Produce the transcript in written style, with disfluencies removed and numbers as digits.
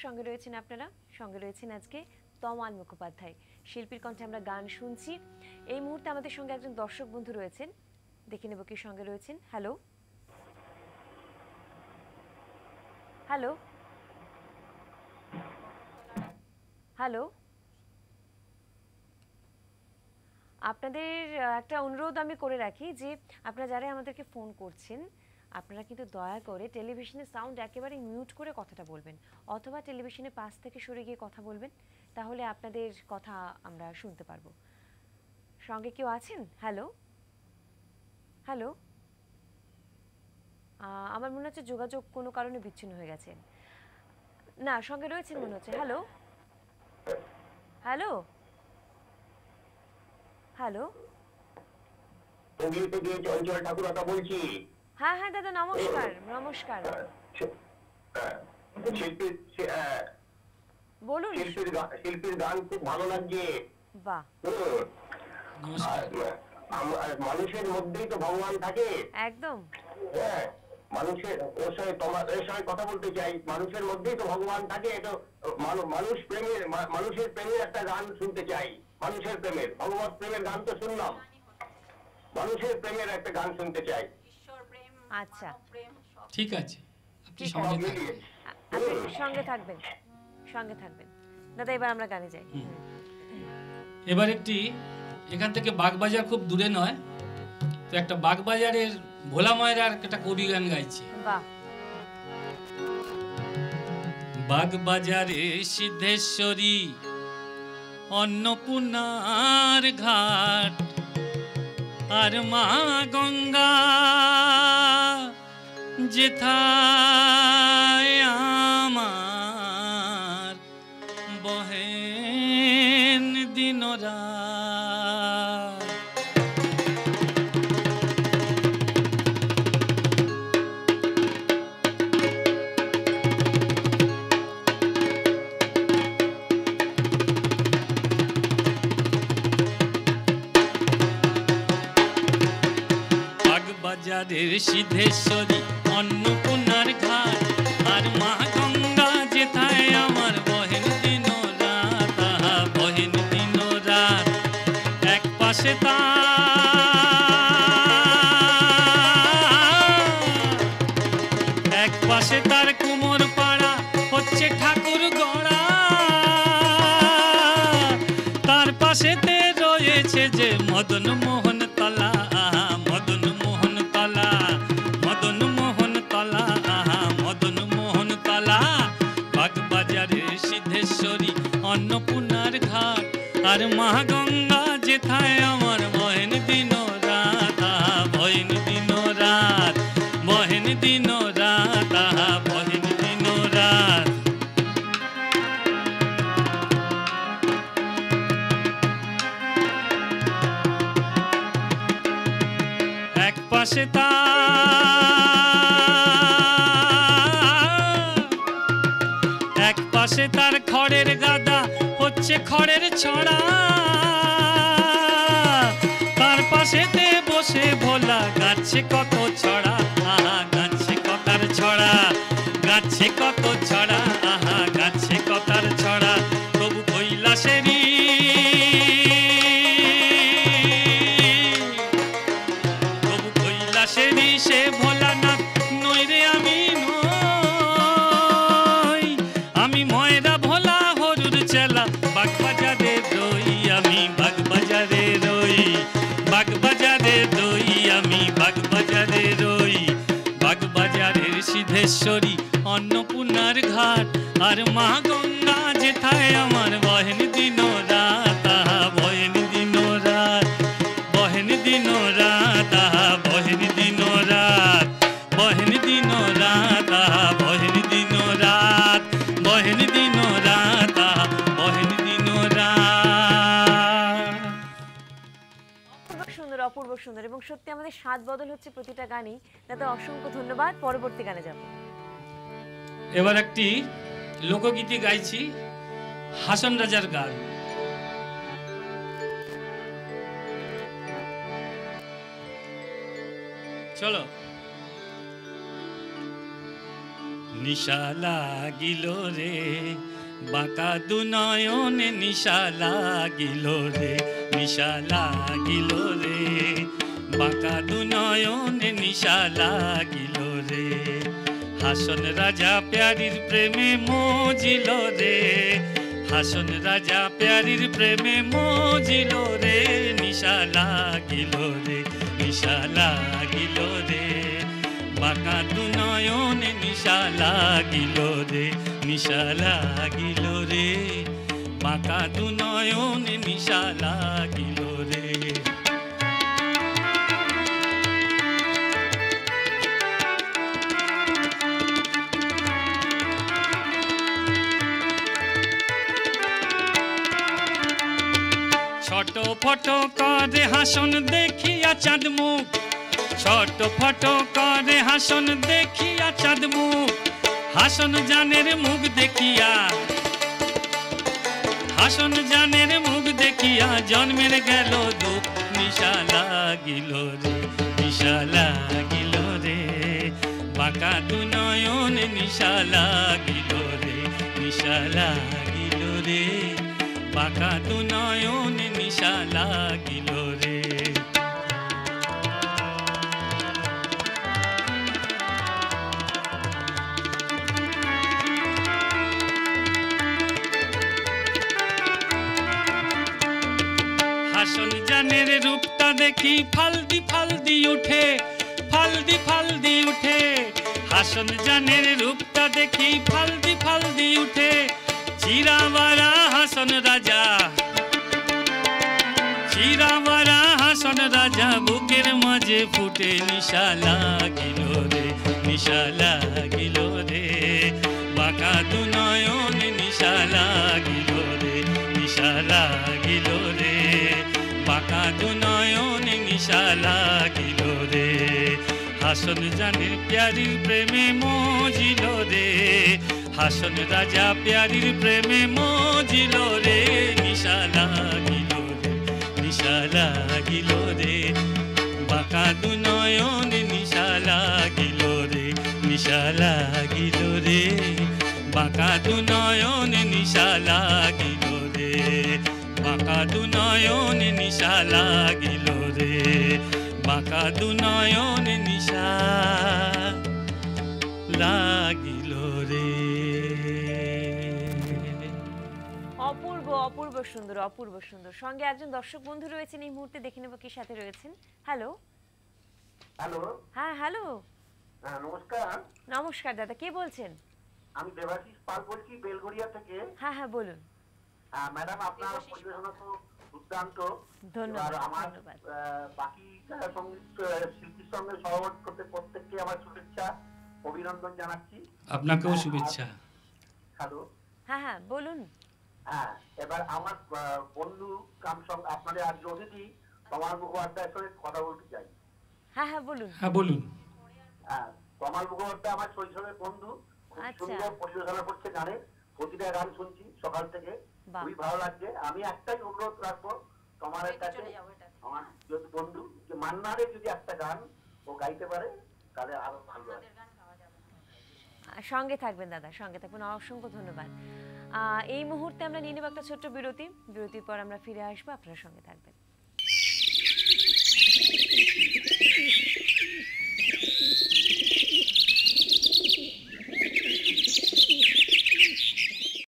সঙ্গে রয়েছেন আপনারা, সঙ্গে রয়েছেন আজকে তমাল মুখোপাধ্যায়। শিল্পীর কণ্ঠে আমরা গান শুনছি। এই মুহূর্তে আমাদের সঙ্গে একজন দর্শক বন্ধু রয়েছেন, দেখে নেব কি সঙ্গে রয়েছেন। হ্যালো হ্যালো হ্যালো, আপনাদের একটা অনুরোধ আমি করে রাখি যে আপনারা যারা আমাদেরকে ফোন করছেন আপনারা কিন্তু দয়া করে টেলিভিশনের সাউন্ড একেবারে মিউট করে কথাটা বলবেন, অথবা টেলিভিশনের পাশ থেকে সরে গিয়ে কথা বলবেন, তাহলে আপনাদের কথা আমরা শুনতে পারবো। সঙ্গে কেউ আছেন? হ্যালো হ্যালো, আমার মনে হচ্ছে যোগাযোগ কোনো কারণে বিচ্ছিন্ন হয়ে গেছে। না, সঙ্গে রয়েছেন মনে হচ্ছে। হ্যালো হ্যালো হ্যালো, চঞ্চল ঠাকুরতা বলছি। হ্যাঁ হ্যাঁ দাদা, নমস্কার নমস্কার, বলুন। শিল্পীর গান খুব ভালো লাগছে। বাহ, মানুষের মধ্যেই তো ভগবান থাকে। একদম। হ্যাঁ, মানুষের ওর সঙ্গে এর সঙ্গে কথা বলতে চাই, মানুষের মধ্যেই তো ভগবান থাকে। এটা মানুষের প্রেমের একটা গান শুনতে চাই। মানুষের প্রেমের, ভগবত প্রেমের গান তো শুনলাম, মানুষের প্রেমের একটা গান শুনতে চাই। আচ্ছা ঠিক আছে, আপনি সঙ্গে থাকবেন, সঙ্গে থাকবেন দাদা। এবার আমরা গানে যাই। এবার একটি এখান থেকে বাগবাজার খুব দূরে নয়, তো একটা বাগবাজারের ভোলা ময়রার একটা কবি গান গাইছি। বাহ। বাগবাজারে সিদ্ধেশ্বরী অন্নপূর্ণার ঘাট, আর মা গঙ্গা যেথায় আমার বহেন দিনরাত। বাগবাজারের সিদ্ধেশ্বরী অন্নপূর্ণার ঘাট, আর মা গঙ্গা যেথায় আমার বহেন দিন রাত, বহেন দিন রাত। এক পাশে তার কুমোর পাড়া হচ্ছে ঠাকুর গড়া, তার পাশেতে রয়েছে যে মদন মোহন তলা, মদন মোহন তলা, মদন মোহন তলা, মদন মোহন তলা। বাগবাজারের সিদ্ধেশ্বরী অন্নপূর্ণার ঘাট, আর মা গঙ্গা যেথায় আমার বহেন দিন রাত, বহেন দিন রাত, বহেন দিন রাত, বহেন দিন রাত। এক পাশে তার খড়ের গাদা হচ্ছে খড়ের ছড়া, তার পাশেতে বসে ভোলা গাছে কত ছড়া, গাছে কতার ছড়া, গাছে কত ছড়া, গাছে কতার ছড়া। তবু কৈলাসেরই সে ভোলানাথ নইরে আমি নই, আমি ময়রা ভোলা হরুর চেলা। বাগবাজারে রই আমি, বাগবাজারে রই, বাগবাজারে রই আমি, বাগবাজারে রই। বাগবাজারের সিদ্ধেশ্বরী অন্নপূর্ণার ঘাট, আর মা গঙ্গা যেথায় আমার বহেন দিন রাত, বহেন দিন রাত, বহেন দিন রাত, বহেন দিন রাত, বহেন দিন রাত, বহেন দিন রাত, বহেন দিন রাত, বহেন দিন রাত। সুন্দর, অপূর্ব সুন্দর, এবং সত্যি আমাদের স্বাদ বদল হচ্ছে প্রতিটা গানই। দাদা অসংখ্য ধন্যবাদ। পরবর্তী গানে যাব। এবার একটি লোকগীতি গাইছি, হাসন রাজার গান। চলো। নিশা লাগিল রে বাঁকা দুনয়নে নিশা লাগিল রে নিশা লাগিল রে বাঁকা দুনয়নে নিশা লাগিল রে হাসন রাজা প্যারির প্রেমে মজিল রে হাসন রাজা প্যারির প্রেমে মজিল রে নিশা লাগিল রে নিশা লাগিল রে বাঁকা দুনয়নে নিশা লাগিল রে নিশা লাগিল রে বাঁকা দুনয়নে নিশা লাগিল রে ছোট ফটো করে হাসন দেখিয়া চাঁদ মুখ ছোট ফটো করে হাসন দেখিয়া চাঁদ মুখ হাসন জানের মুখ দেখিয়া হাসন জানের মুখ দেখিয়া জন্মের গেল দুঃখ নিশা লাগিল রে নিশা লাগিল রে বাঁকা দুনয়ন নিশা লাগিল রে নিশা লাগিল রে বাঁকা দুনয়ন নিশা লাগিল রে হাসন জানের রূপটা দেখি ফালদি ফালদি উঠে ফালদি ফালদি উঠে হাসন জানের রূপটা দেখি ফালদি ফালদি উঠে চিরাবারা হাসন রাজা চিরাবারা হাসন রাজা বুকের মাঝে ফুটে নিশা লাগিল রে নিশা লাগিল রে বাঁকা দুনয়ন নিশা লাগিল রে নিশা লাগিল রে বাঁকা দুনয়ন নিশা লাগিল রে হাসন জানের প্যারির প্রেমে মজিল রে হাসন রাজা প্যারির প্রেমে মজিল রে নিশা লাগিল রে নিশা লাগিল রে বাঁকা দুনয়ন নিশা লাগিল রে নিশা লাগিল রে বাঁকা দুনয়ন নিশা লাগিল রে বাঁকা দুনয়ন নিশা লাগিল রে বাঁকা দুনয়ন নিশা লাগিল রে অপূর্ব অপূর্ব সুন্দর অপূর্ব সুন্দর সঙ্গে একজন দর্শক বন্ধু রয়েছেন এই মুহূর্তে দেখে নেব কি সাথে রয়েছেন হ্যালো হ্যালো হ্যাঁ হ্যালো হ্যাঁ নমস্কার নমস্কার দাদা কে বলছেন আমি দেবাশিস পাল বলছি বেলগড়িয়া থেকে হ্যাঁ হ্যাঁ বলুন হ্যাঁ ম্যাডাম আপনার পরিবেশনা তো দুর্দান্ত ধন্যবাদ এবার আমার ধন্যবাদ বাকি যারা সঙ্গীত শিল্পীর সঙ্গে সহমত করতে প্রত্যেককে আমার শুভেচ্ছা অভিনন্দন জানাচ্ছি আপনাকেও শুভেচ্ছা হ্যালো হ্যাঁ হ্যাঁ বলুন হ্যাঁ এবার আমার বন্ধু কাম সঙ্গে আপনাদের আজ অতিথি কমাল মুখোপাধ্যায়ের সঙ্গে কথা বলতে চাই হ্যাঁ হ্যাঁ বলুন হ্যাঁ বলুন হ্যাঁ কমাল মুখোপাধ্যায় আমার শৈশবের বন্ধু খুব আচ্ছা। সুন্দর পরিবেশনা করছে গানে প্রতিটা গান শুনছি সকাল থেকে বাহ। খুবই ভালো লাগছে আমি একটাই অনুরোধ রাখবো কমালের কাছে আমার যদি বন্ধু যে মান্নারে যদি একটা গান ও গাইতে পারে তাহলে আরো ভালো হয় সঙ্গে থাকবেন দাদা সঙ্গে থাকবেন অসংখ্য ধন্যবাদ এই মুহূর্তে আমরা নিয়ে নেব একটা ছোট্ট বিরতির পর আমরা ফিরে আসবো আপনার সঙ্গে থাকবেন